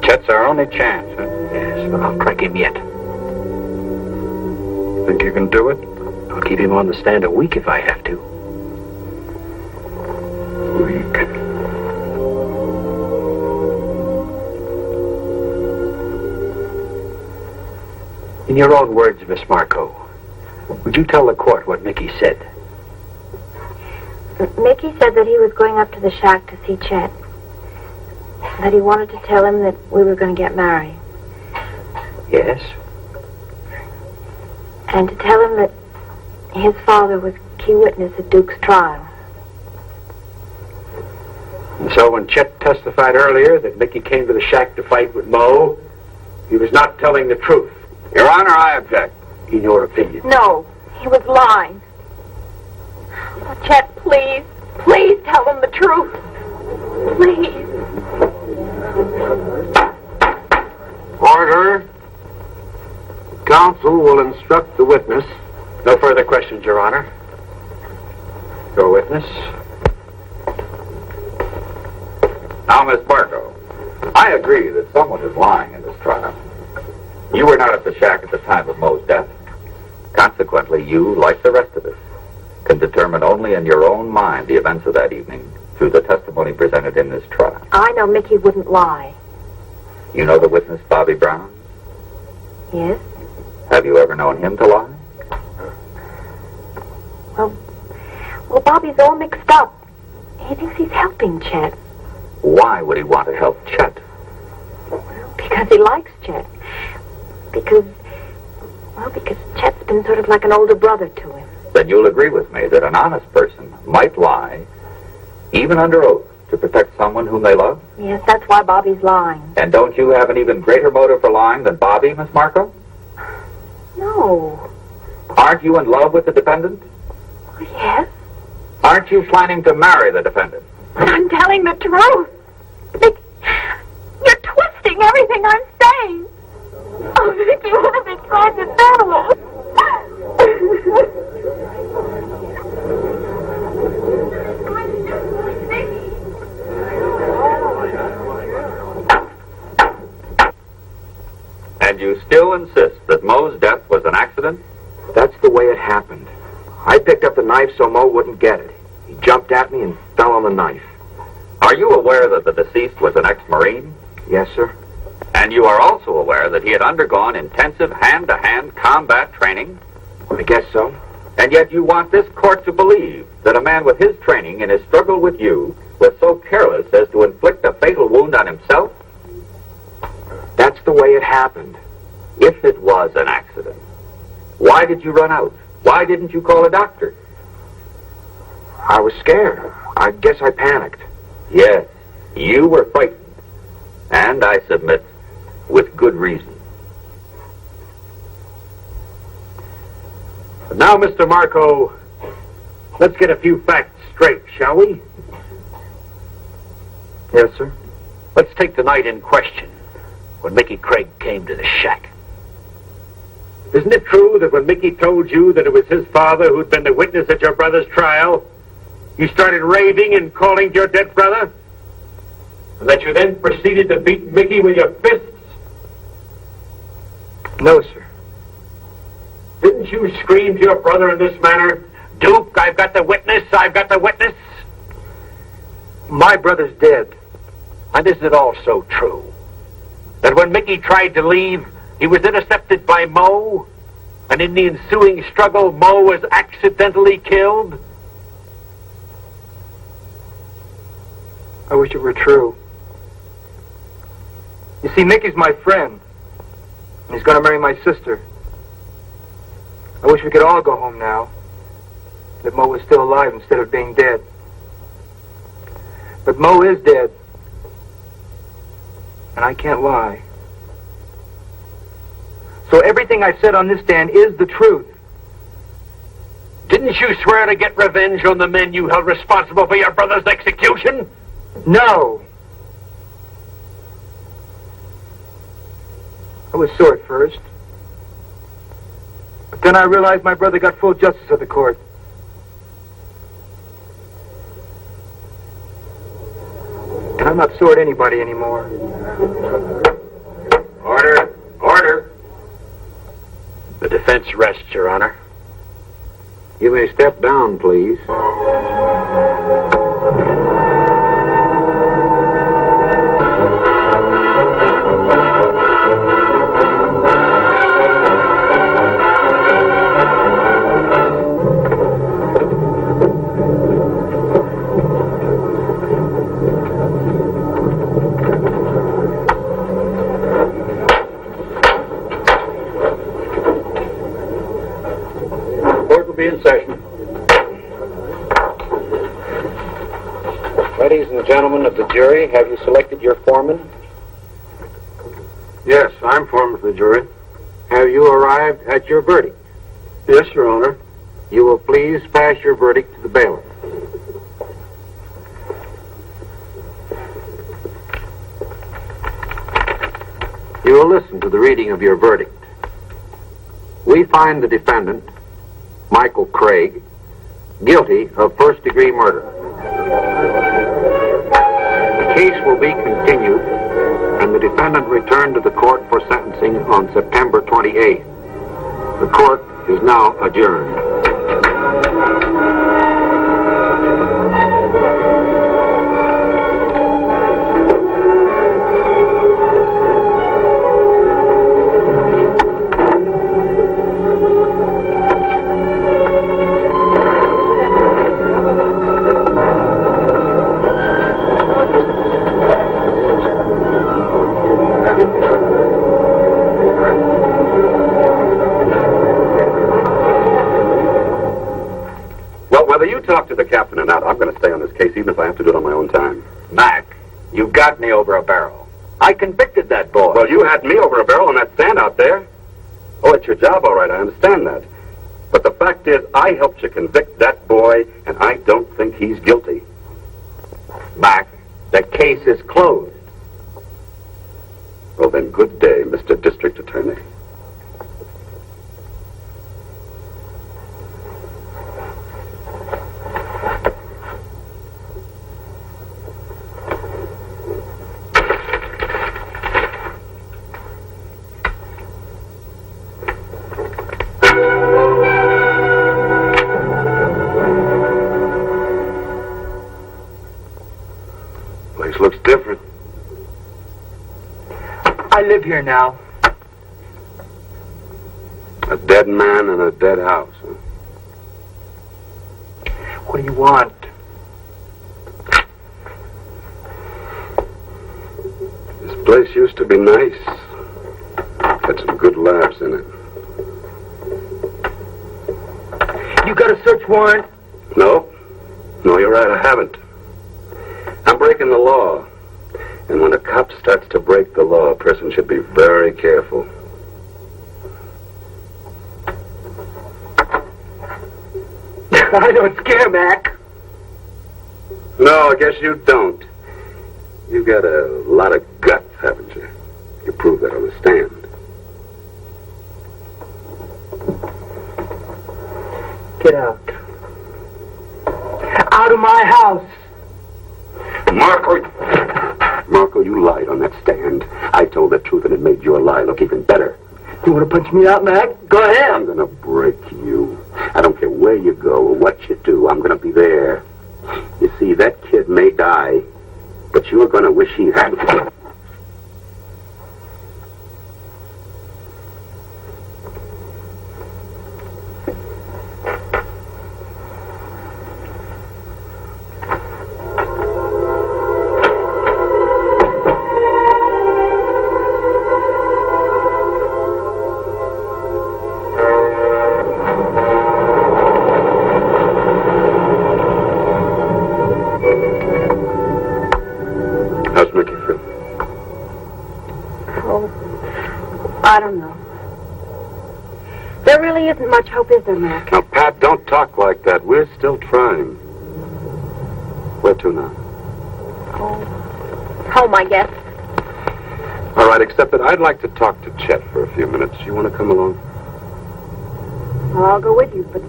Chet's our only chance, huh? Yes, but I'll crack him yet. Think you can do it? I'll keep him on the stand a week if I have to. Week. In your own words, Miss Marco, would you tell the court what Mickey said? Mickey said that he was going up to the shack to see Chet. That he wanted to tell him that we were going to get married. Yes? And to tell him that his father was key witness at Duke's trial. And so when Chet testified earlier that Mickey came to the shack to fight with Moe, he was not telling the truth. Your Honor, I object. In your opinion. No, he was lying. Oh, Chet, please. Please tell him the truth. Please. Order. Counsel will instruct the witness. No further questions, Your Honor. Your witness. Now, Miss Barco, I agree that someone is lying in this trial. You were not at the shack at the time of Moe's death. Consequently, you, like the rest of us, can determine only in your own mind the events of that evening through the testimony presented in this trial. I know Mickey wouldn't lie. You know the witness, Bobby Brown? Yes? Have you ever known him to lie? Well, Bobby's all mixed up. He thinks he's helping Chet. Why would he want to help Chet? Well, because he likes Chet. Because Chet's been sort of like an older brother to him. Then you'll agree with me that an honest person might lie, even under oath, to protect someone whom they love? Yes, that's why Bobby's lying. And don't you have an even greater motive for lying than Bobby, Miss Marco? No. Aren't you in love with the defendant? Oh, yes. Aren't you planning to marry the defendant? But I'm telling the truth. You're twisting everything I'm saying. Oh, Vicky, what have they tried to do? And you still insist that Moe's death was an accident? That's the way it happened. I picked up the knife so Moe wouldn't get it. He jumped at me and fell on the knife. Are you aware that the deceased was an ex-Marine? Yes, sir. And you are also aware that he had undergone intensive hand-to-hand combat training? I guess so. And yet you want this court to believe that a man with his training in his struggle with you was so careless as to inflict a fatal wound on himself? That's the way it happened. If it was an accident, why did you run out? Why didn't you call a doctor? I was scared. I guess I panicked. Yes, you were frightened. And I submit, with good reason. Now, Mr. Marco, let's get a few facts straight, shall we? Yes, sir. Let's take the night in question, when Mickey Craig came to the shack. Isn't it true that when Mickey told you that it was his father who'd been the witness at your brother's trial, you started raving and calling your dead brother? And that you then proceeded to beat Mickey with your fists? No, sir. Didn't you scream to your brother in this manner, "Duke, I've got the witness, I've got the witness"? My brother's dead. And isn't it also true that when Mickey tried to leave, he was intercepted by Moe, and in the ensuing struggle, Moe was accidentally killed? I wish it were true. You see, Mickey's my friend. He's going to marry my sister. I wish we could all go home now. That Moe was still alive instead of being dead. But Moe is dead. And I can't lie. So everything I've said on this stand is the truth. Didn't you swear to get revenge on the men you held responsible for your brother's execution? No. I was sore at first. But then I realized my brother got full justice of the court. And I'm not sore at anybody anymore. Order. Order. The defense rests, Your Honor. You may step down, please. Court will be in session. Ladies and gentlemen of the jury, have you selected your foreman? Yes, I'm foreman of the jury. Have you arrived at your verdict? Yes, Your Honor. You will please pass your verdict to the bailiff. You will listen to the reading of your verdict. We find the defendant, Michael Craig, guilty of first-degree murder. The case will be continued and the defendant returned to the court for sentencing on September 28th. The court is now adjourned. Whether you talk to the captain or not, I'm going to stay on this case, even if I have to do it on my own time. Mac, you got me over a barrel. I convicted that boy. Well, you had me over a barrel on that stand out there. Oh, it's your job, all right, I understand that. But the fact is, I helped you convict that boy, and I don't think he's guilty. Mac, the case is closed. Well, then, good day, Mr. District Attorney. Looks different. I live here now. A dead man in a dead house, huh? What do you want? This place used to be nice. Had some good laughs in it. You got a search warrant? No. No, you're right, I haven't. I'm breaking the law. And when a cop starts to break the law, a person should be very careful. I don't scare, Mac. No, I guess you don't. You got a lot of guts, haven't you? You proved that on the stand. Get out. Out of my house. Marco, you lied on that stand. I told the truth and it made your lie look even better. You want to punch me out, Mac? Go ahead. I'm going to break you. I don't care where you go or what you do. I'm going to be there. You see, that kid may die, but you're going to wish he hadn't. I don't know. There really isn't much hope, is there, Mac? Now, Pat, don't talk like that. We're still trying. Where to now? Home, I guess. All right, except that I'd like to talk to Chet for a few minutes. You want to come along? Well, I'll go with you, but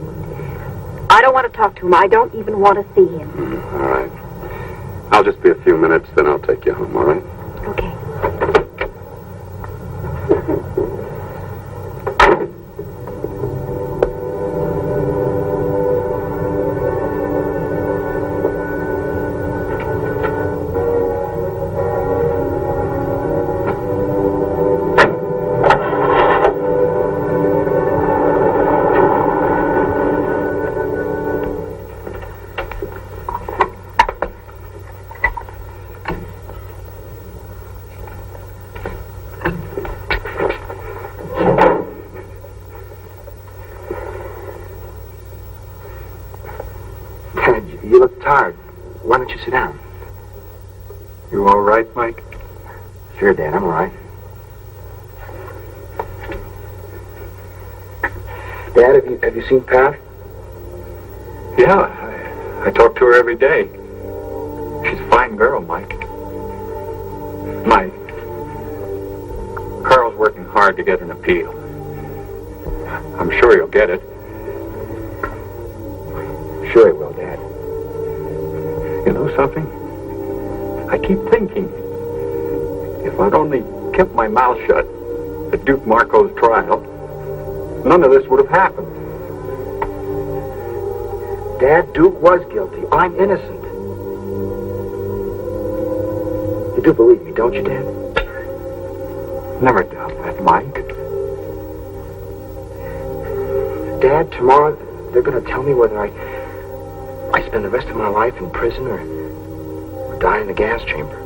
I don't want to talk to him. I don't even want to see him. All right. I'll just be a few minutes, then I'll take you home, all right? Okay. You look tired. Why don't you sit down? You all right, Mike? Sure, Dad, I'm all right. Dad, have you seen Pat? Yeah, I talk to her every day. She's a fine girl, Mike. Carl's working hard to get an appeal. I'm sure he'll get it. Sure he will, Dad. You know something? I keep thinking, if I'd only kept my mouth shut at Duke Marco's trial, none of this would have happened. Dad, Duke was guilty. I'm innocent. You do believe me, don't you, Dad? Never doubt that, Mike. Dad, tomorrow they're going to tell me whether I spend the rest of my life in prison or die in the gas chamber.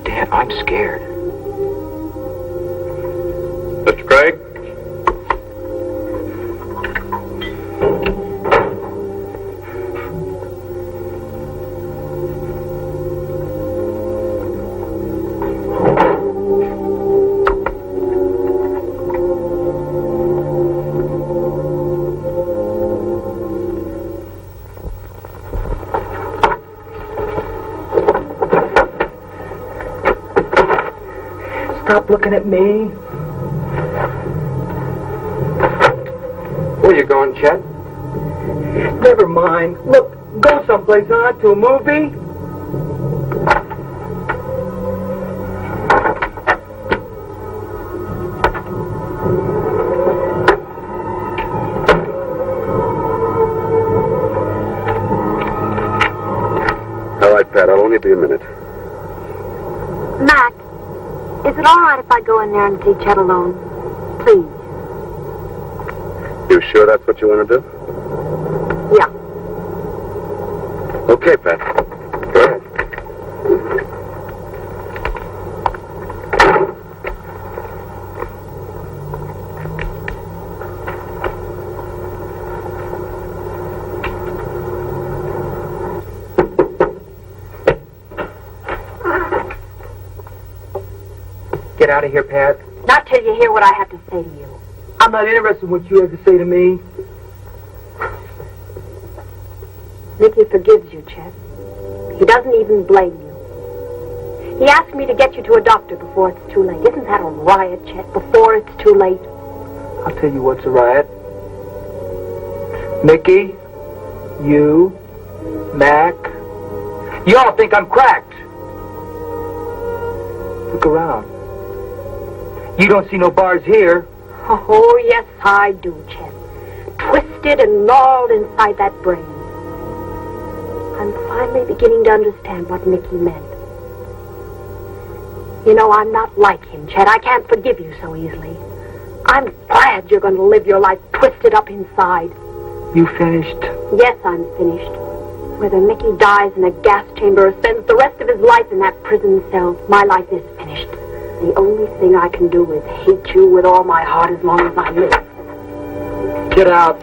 Dad, I'm scared. Mr. Craig? Stop looking at me. Where you going, Chet? Never mind. Look, go someplace, huh? To a movie? All right, Pat, I'll only be a minute. Mac, is it all right if I go in there and see Chet alone? Please. You sure that's what you want to do? Yeah. Okay, Pat. Go ahead. Get out of here, Pat. Not till you hear what I have to say to you. I'm not interested in what you have to say to me. Nicky forgives you, Chet. He doesn't even blame you. He asked me to get you to a doctor before it's too late. Isn't that a riot, Chet? Before it's too late. I'll tell you what's a riot. Mickey, you, Mac, you all think I'm cracked. Look around. You don't see no bars here. Oh, yes, I do, Chet. Twisted and gnawed inside that brain. I'm finally beginning to understand what Mickey meant. You know, I'm not like him, Chet. I can't forgive you so easily. I'm glad you're going to live your life twisted up inside. You finished? Yes, I'm finished. Whether Mickey dies in a gas chamber or spends the rest of his life in that prison cell, my life is finished. The only thing I can do is hate you with all my heart as long as I live. Get out.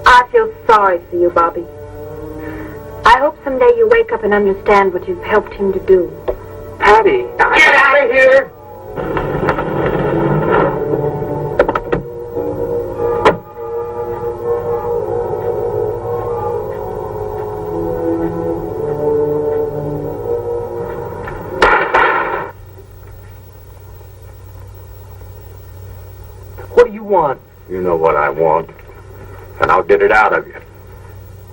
I feel sorry for you, Bobby. I hope someday you wake up and understand what you've helped him to do. Patty, get out of here! What do you want? You know what I want, and I'll get it out of you.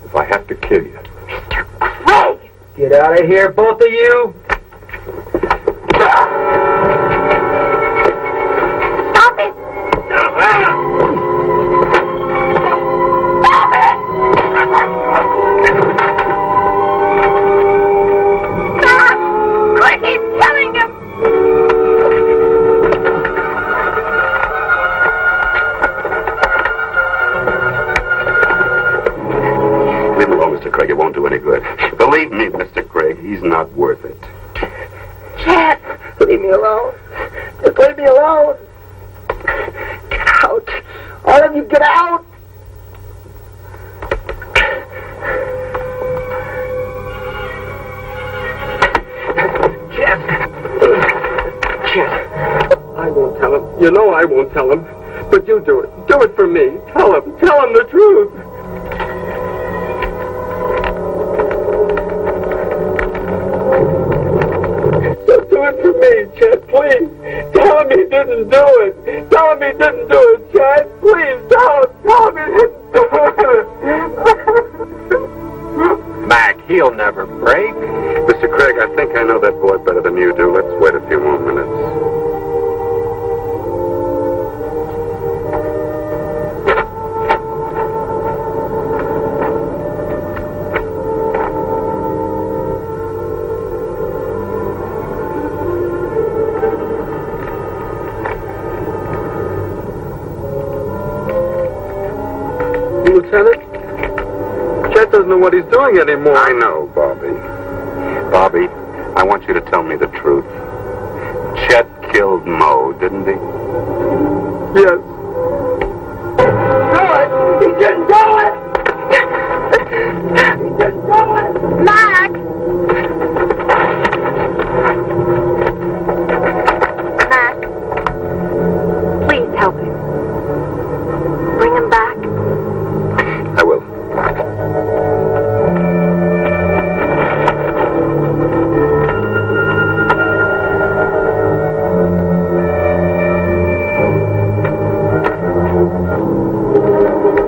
If I have to kill you. Mr. Craig! Get out of here, both of you! Stop it! Stop! Quick, he's killing him! Leave him alone, Mr. Craig. It won't do any good. Believe me, Mr. Craig, he's not worth it. Chet! Leave me alone. Just leave me alone. Get out. All of you, get out. Chet. I won't tell him. You know I won't tell him. But you do it. Do it for me. Tell him. Tell him the truth. Just do it for me, Chet, please. Tell him he didn't do it. Tell him he didn't do it, Chet. Please, tell him. Tell him he didn't do it. Mac, he'll never break. Mr. Craig, I think I know that boy better than you do. Let's wait a few more minutes. Lieutenant? Chet doesn't know what he's doing anymore. I know, Bobby. Bobby, I want you to tell me the truth. Chet killed Mo, didn't he? Yes. Do it! He didn't do it! He didn't do it! Mac! Mac, please help him. Bring him back. I will.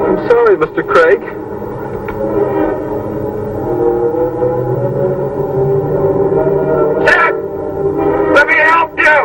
I'm sorry, Mr. Craig. Chet! Let me help you!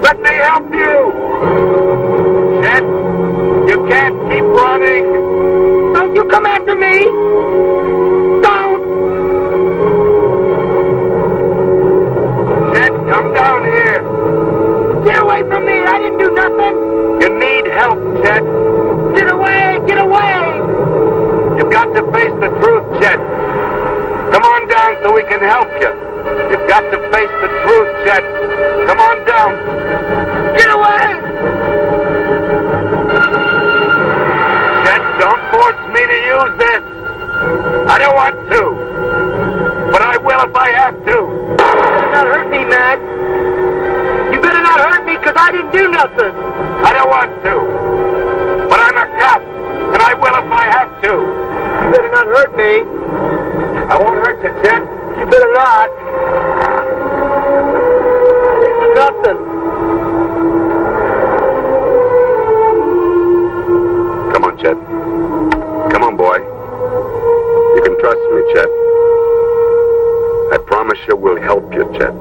Let me help you! Chet, you can't keep running! Don't you come after me! Don't! Chet, come down here! Get away from me! I didn't do nothing! You need help, Chet! Get away! Get away! You've got to face the truth, Chet! Come on down so we can help you! You've got to face the truth, Chet! Come on down! Get away! Chet, don't force me to use this! I don't want to! But I will if I have to! You better not hurt me, Mac! You better not hurt me, because I didn't do nothing! I don't want to! But I'm a cop, and I will if I have to! You better not hurt me! I won't hurt you, Chet! You better not! Nothing! Come on, Chet. Come on, boy. You can trust me, Chet. I promise you we'll help you, Chet.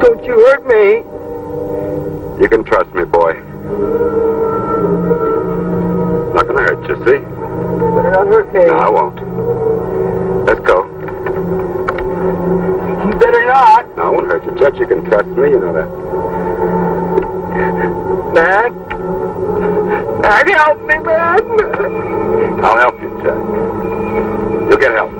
Don't you hurt me. You can trust me, boy. Not gonna hurt you, see? You better not hurt me. No, I won't. Let's go. You better not. No, I won't hurt you, Chet. You can trust me, you know that. Mac? Mac, help me, Mac! I'll help you, Chet. You'll get help.